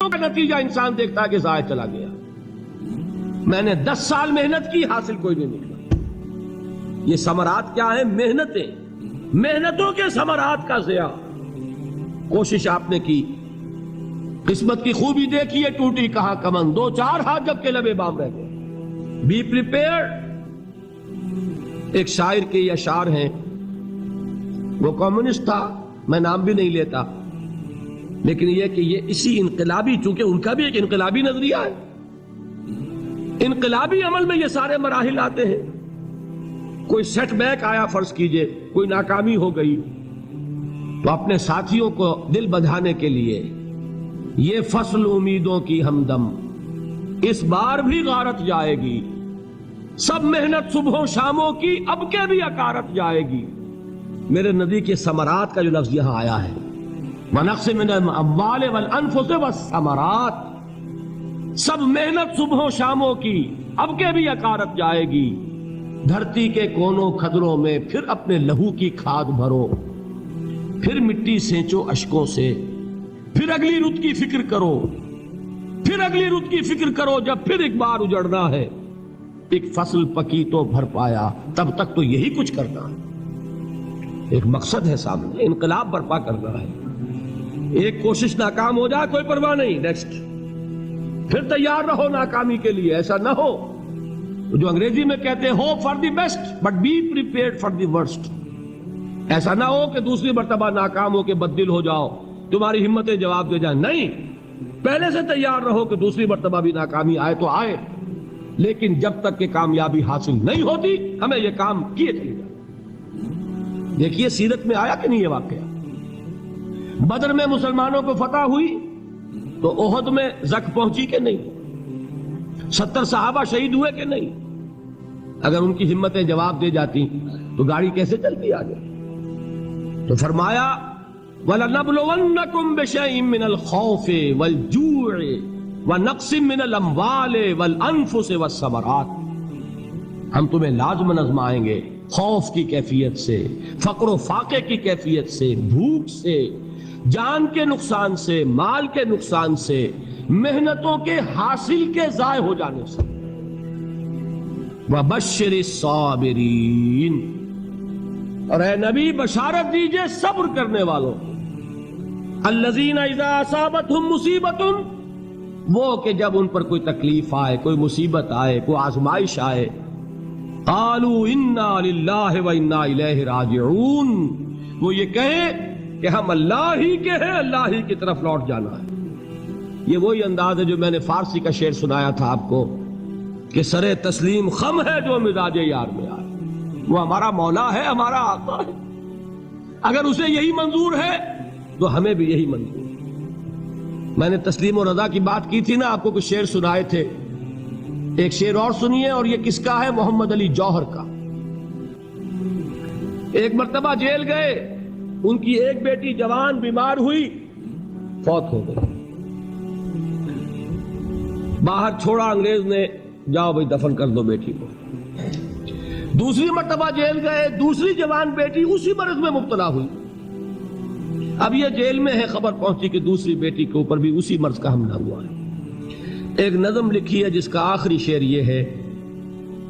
کا نتیجہ انسان دیکھتا ہے کہ ضائع چلا گیا. میں نے 10 سال محنت کی، حاصل کوئی نہیں نکلا. یہ ثمرات کیا ہیں؟ محنتوں کے ثمرات کا ضیاع. کوشش آپ نے کی، قسمت کی خوبی دیکھی ہے، ٹوٹی کہاں کمن، 2-4 ہاتھ جب کے لبے بام رہ گئے. Be prepared. ایک شاعر کے یہ اشعار ہیں، وہ کمیونسٹ تھا، میں نام بھی نہیں لیتا، لیکن یہ کہ یہ اسی انقلابی، چونکہ ان کا بھی ایک انقلابی نظریہ ہے، انقلابی عمل میں یہ سارے مراحل آتے ہیں. کوئی سیٹ بیک آیا، فرض کیجئے کوئی ناکامی ہو گئی، تو اپنے ساتھیوں کو دل بندھانے کے لیے یہ فصل امیدوں کی ہمدم اس بار بھی غارت جائے گی، سب محنت صبحوں شاموں کی اب کے بھی اکارت جائے گی. میرے نبی کے ثمرات کا جو لفظ یہاں آیا ہے، وَنَقْصٍ مِّنَ الْأَمْوَالِ وَالْأَنفُسِ وَالثَّمَرَاتِ، سب محنت صبحوں شاموں کی اب کے بھی اکارت جائے گی. دھرتی کے کونوں کھدروں میں پھر اپنے لہو کی کھاد بھرو، پھر مٹی سینچو اشکوں سے، پھر اگلی رت کی فکر کرو، پھر اگلی رت کی فکر کرو، جب پھر ایک بار اجڑنا ہے. ایک فصل پکی تو بھر پایا، تب تک تو یہی کچھ کرنا ہے. ایک مقصد ہے سامنے، انقلاب برپا کرنا ہے. ایک کوشش ناکام ہو جائے کوئی پرواہ نہیں، نیکسٹ. پھر تیار رہو ناکامی کے لیے. ایسا نہ ہو جو انگریزی میں کہتے ہیں hope for the best but be prepared for the worst. ایسا نہ ہو کہ دوسری مرتبہ ناکام ہو کے بددل ہو جاؤ، تمہاری ہمتیں جواب دے جائیں. نہیں، پہلے سے تیار رہو کہ دوسری مرتبہ بھی ناکامی آئے تو آئے، لیکن جب تک کہ کامیابی حاصل نہیں ہوتی ہمیں یہ کام کیے چلے جائیں. دیکھیے سیرت میں آیا کہ نہیں یہ واقعہ. بدر میں مسلمانوں کو فتح ہوئی تو احد میں زک پہنچی کہ نہیں؟ 70 صحابہ شہید ہوئے کہ نہیں؟ اگر ان کی ہمتیں جواب دے جاتی تو گاڑی کیسے چلتی آگے؟ تو فرمایا وَلَنَبْلُوَنَّكُمْ بِشَيْءٍ مِّنَ الْخَوْفِ وَالْجُوعِ وَنَقْصٍ مِّنَ الْأَمْوَالِ وَالْأَنفُسِ وَالثَّمَرَاتِ. ہم تمہیں لازم آزمائیں گے، خوف کی کیفیت سے، فقر و فاقے کی کیفیت سے، بھوک سے، جان کے نقصان سے، مال کے نقصان سے، محنتوں کے حاصل کے ضائع ہو جانے سے. وَبَشِّرِ الصَّابِرِينَ، اور اے نبی بشارت دیجئے صبر کرنے والوں. الَّذِينَ إِذَا أَصَابَتْهُمْ مُصِيبَةٌ، وہ کہ جب ان پر کوئی تکلیف آئے، کوئی مصیبت آئے، کوئی آزمائش آئے، قالوا انا للہ وانا الیہ راجعون، وہ یہ کہیں کہ ہم اللہ ہی کے ہیں، اللہ ہی کی طرف لوٹ جانا ہے. یہ وہی انداز ہے جو میں نے فارسی کا شعر سنایا تھا آپ کو کہ سرے تسلیم خم ہے جو مزاج یار میں آئے. وہ ہمارا مولا ہے، ہمارا آقا ہے. اگر اسے یہی منظور ہے تو ہمیں بھی یہی منظور ہے. میں نے تسلیم و رضا کی بات کی تھی نا، آپ کو کچھ شعر سنائے تھے. ایک شعر اور سنیے، اور یہ کس کا ہے؟ محمد علی جوہر کا. ایک مرتبہ جیل گئے، ان کی ایک بیٹی جوان بیمار ہوئی، فوت ہو گئی. باہر چھوڑا انگریز نے، جاؤ بھائی دفن کر دو بیٹی کو. دوسری مرتبہ جیل گئے، دوسری جوان بیٹی اسی مرض میں مبتلا ہوئی. اب یہ جیل میں ہے، خبر پہنچی کہ دوسری بیٹی کے اوپر بھی اسی مرض کا حملہ ہوا ہے. ایک نظم لکھی ہے جس کا آخری شعر یہ ہے،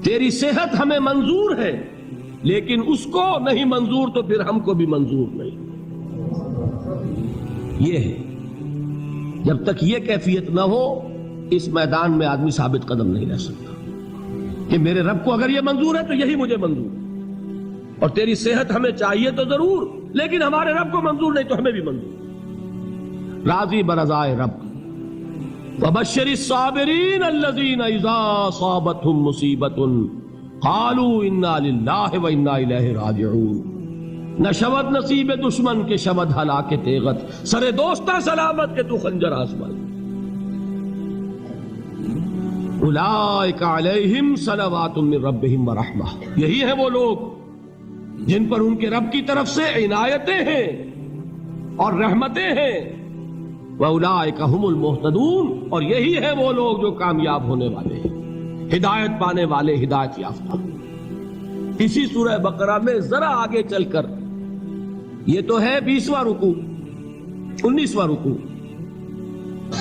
تیری صحت ہمیں منظور ہے لیکن اس کو نہیں منظور تو پھر ہم کو بھی منظور نہیں. یہ ہے، جب تک یہ کیفیت نہ ہو اس میدان میں آدمی ثابت قدم نہیں رہ سکتا کہ میرے رب کو اگر یہ منظور ہے تو یہی مجھے منظور ہے، اور تیری صحت ہمیں چاہیے تو ضرور، لیکن ہمارے رب کو منظور نہیں تو ہمیں بھی منظور. راضی برضائے رب. وَبَشِّرِ الصَّابِرِينَ الَّذِينَ إِذَا أَصَابَتْهُمْ مُصِيبَةٌ قَالُوا إِنَّا لِلَّهِ وَإِنَّا إِلَيْهِ رَاجِعُونَ. نہ شود نصیب دشمن کے شود ہلاک تیغت، سر دوستہ سلامت کے تو خنجر آزمائے. اولئک علیہم صلوات من ربہم ورحمہ، یہی ہیں وہ لوگ جن پر ان کے رب کی طرف سے عنایتیں ہیں اور رحمتیں ہیں. وَأُولَئِكَ هُمُ الْمُهْتَدُونَ، اور یہی ہے وہ لوگ جو کامیاب ہونے والے ہیں، ہدایت پانے والے، ہدایت یافتہ. اسی سورہ بقرہ میں ذرا آگے چل کر، یہ تو ہے 20واں رکوع، 19واں رکوع،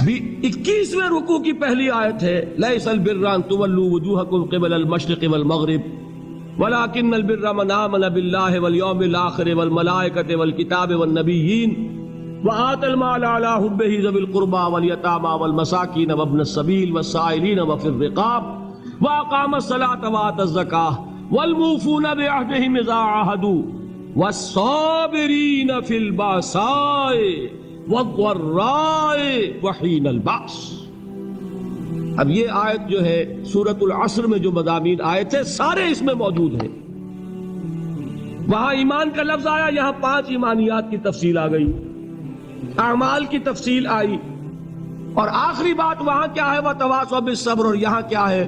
بھی 21ویں رکوع کی پہلی آیت ہے لیس البر ان تولوا وجوہکم قبل المشرق والمغرب ولكن البر من آمن بالله واليوم الآخر والملائكة والكتاب والنبيين وآتى المال على حبه ذوي القربى واليتامى والمساكين وابن السبيل والسائلين وفي الرقاب وأقام الصلاة وآتى الزكاة والموفون بعهدهم إذا عاهدوا والصابرين في البأساء والضراء وحين البأس۔ اب یہ آیت جو ہے سورۃ العصر میں جو مضامین آئے تھے سارے اس میں موجود ہیں۔ وہاں ایمان کا لفظ آیا، یہاں 5 ایمانیات کی تفصیل آ گئی، اعمال کی تفصیل آئی، اور آخری بات وہاں کیا ہے وَتَوَاصَوْا بِالصَّبْرِ، اور یہاں کیا ہے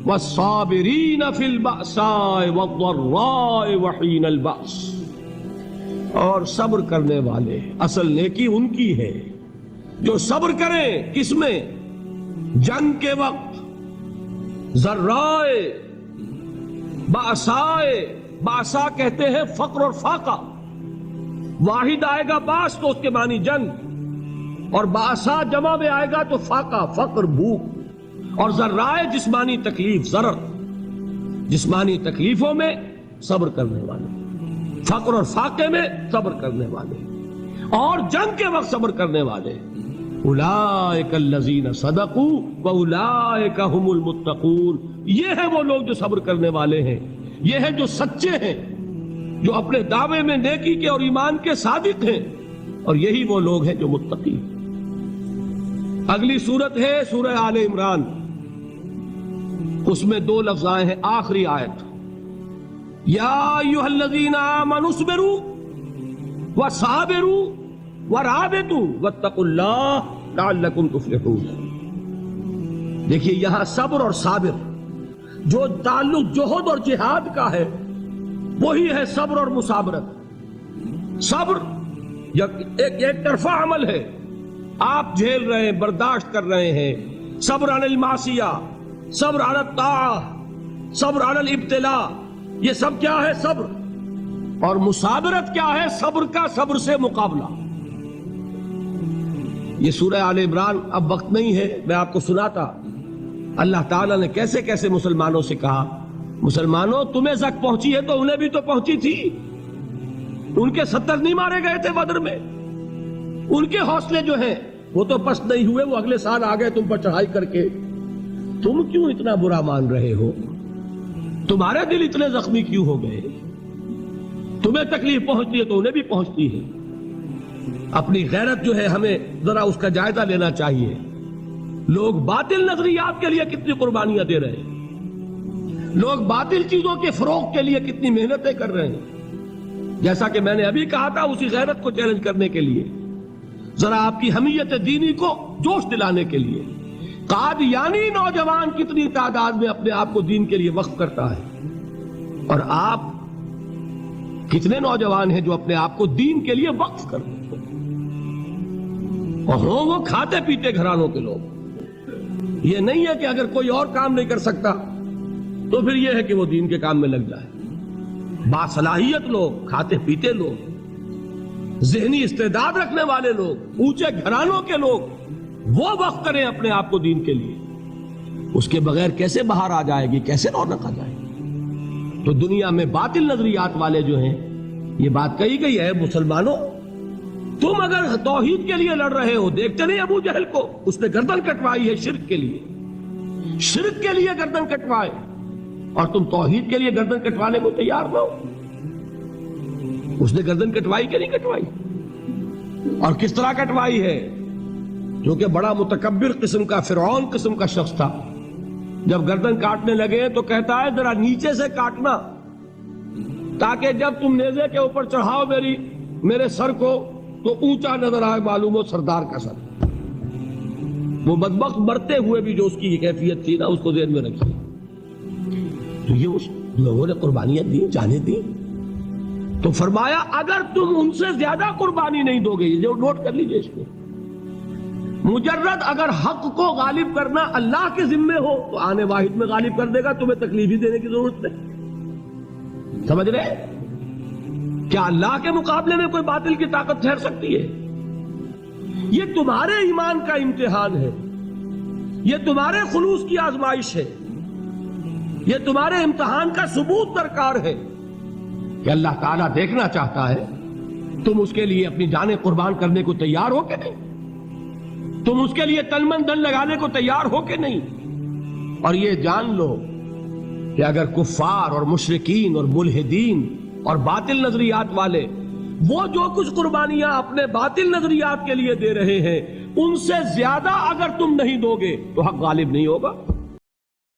وَالصَّابِرِينَ فِي الْبَأْسَاءِ وَالضَّرَّاءِ وَحِينَ الْبَأْسِ، اور صبر کرنے والے، اصل نیکی ان کی ہے جو صبر کریں، کس میں؟ جنگ کے وقت، ذرائے، باسائے، باسا کہتے ہیں فقر اور فاقہ، واحد آئے گا باس تو اس کے معنی جنگ، اور باسا جمع میں آئے گا تو فاقہ، فقر، بھوک، اور ذرائے جسمانی تکلیف، ضرر، جسمانی تکلیفوں میں صبر کرنے والے، فقر اور فاقے میں صبر کرنے والے، اور جنگ کے وقت صبر کرنے والے، اولئک الذین صدقوا واولئک هم المتقون، یہ ہے وہ لوگ جو صبر کرنے والے ہیں، یہ ہے جو سچے ہیں، جو اپنے دعوے میں نیکی کے اور ایمان کے صادق ہیں، اور یہی وہ لوگ ہیں جو متقی ہیں۔ اگلی سورت ہے سورہ آل عمران، اس میں 2 لفظ آئے ہیں، آخری آیت یا ایھا الذین آمنوا اصبروا وصابروا ورابطوا واتقوا اللہ لعلکم تفلحون۔ دیکھیے یہاں صبر اور صابر، جو تعلق جوہد اور جہاد کا ہے وہی ہے صبر اور مصابرت۔ صبر ایک طرفہ عمل ہے، آپ جھیل رہے ہیں، برداشت کر رہے ہیں، صبر علی المعصیہ، صبر علی الطاعہ، صبر علی الابتلاء، یہ سب کیا ہے؟ صبر۔ اور مصابرت کیا ہے؟ صبر کا صبر سے مقابلہ۔ یہ سورہ آل عمران، اب وقت نہیں ہے، میں آپ کو سناتا اللہ تعالیٰ نے کیسے کیسے مسلمانوں سے کہا، مسلمانوں تمہیں زک پہنچی ہے تو انہیں بھی تو پہنچی تھی، ان کے 70 نہیں مارے گئے تھے بدر میں، ان کے حوصلے جو ہیں وہ تو پست نہیں ہوئے، وہ اگلے سال آ گئے تم پر چڑھائی کر کے، تم کیوں اتنا برا مان رہے ہو؟ تمہارے دل اتنے زخمی کیوں ہو گئے؟ تمہیں تکلیف پہنچتی ہے تو انہیں بھی پہنچتی ہے۔ اپنی غیرت جو ہے ہمیں ذرا اس کا جائزہ لینا چاہیے۔ لوگ باطل نظریات کے لیے کتنی قربانیاں دے رہے ہیں، لوگ باطل چیزوں کے فروغ کے لیے کتنی محنتیں کر رہے ہیں، جیسا کہ میں نے ابھی کہا تھا اسی غیرت کو چیلنج کرنے کے لیے، ذرا آپ کی حمیت دینی کو جوش دلانے کے لیے۔ قادیانی نوجوان کتنی تعداد میں اپنے آپ کو دین کے لیے وقف کرتا ہے، اور آپ کتنے نوجوان ہیں جو اپنے آپ کو دین کے لیے وقف کرتے ہیں، اور ہوں وہ کھاتے پیتے گھرانوں کے لوگ۔ یہ نہیں ہے کہ اگر کوئی اور کام نہیں کر سکتا تو پھر یہ ہے کہ وہ دین کے کام میں لگ جائے۔ باصلاحیت لوگ، کھاتے پیتے لوگ، ذہنی استعداد رکھنے والے لوگ، اونچے گھرانوں کے لوگ، وہ وقف کریں اپنے آپ کو دین کے لیے۔ اس کے بغیر کیسے باہر آ جائے گی، کیسے رونق آ جائے گی؟ تو دنیا میں باطل نظریات والے جو ہیں، یہ بات کہی گئی ہے، مسلمانوں تم اگر توحید کے لیے لڑ رہے ہو، دیکھتے نہیں ابو جہل کو، اس نے گردن کٹوائی ہے شرک کے لیے، شرک کے لیے گردن کٹوائے، اور تم توحید کے لیے گردن کٹوانے کو تیار نہ ہو۔ اس نے گردن کٹوائی کہ نہیں کٹوائی؟ اور کس طرح کٹوائی ہے؟ جو کہ بڑا متکبر قسم کا، فرعون قسم کا شخص تھا، جب گردن کاٹنے لگے تو کہتا ہے ذرا نیچے سے کاٹنا، تاکہ جب تم نیزے کے اوپر چڑھاؤ میرے سر کو تو اونچا نظر آئے، معلوم ہو سردار کا سر۔ وہ بدبخت مرتے ہوئے بھی جو اس کی کیفیت تھی نا، اس کو ذہن میں رکھی۔ تو یہ اس لوگوں نے قربانیاں دی، جانیں دی، تو فرمایا اگر تم ان سے زیادہ قربانی نہیں دو گے، یہ نوٹ کر لیجئے اس کو، مجرد اگر حق کو غالب کرنا اللہ کے ذمے ہو تو آنے واحد میں غالب کر دے گا، تمہیں تکلیف ہی دینے کی ضرورت نہیں۔ سمجھ رہے؟ کیا اللہ کے مقابلے میں کوئی باطل کی طاقت ٹھہر سکتی ہے؟ یہ تمہارے ایمان کا امتحان ہے، یہ تمہارے خلوص کی آزمائش ہے، یہ تمہارے امتحان کا ثبوت درکار ہے کہ اللہ تعالیٰ دیکھنا چاہتا ہے تم اس کے لیے اپنی جانیں قربان کرنے کو تیار ہو کہ نہیں، تم اس کے لیے تن من دھن لگانے کو تیار ہو کہ نہیں۔ اور یہ جان لو کہ اگر کفار اور مشرکین اور ملحدین اور باطل نظریات والے وہ جو کچھ قربانیاں اپنے باطل نظریات کے لیے دے رہے ہیں ان سے زیادہ اگر تم نہیں دو گے تو حق غالب نہیں ہوگا۔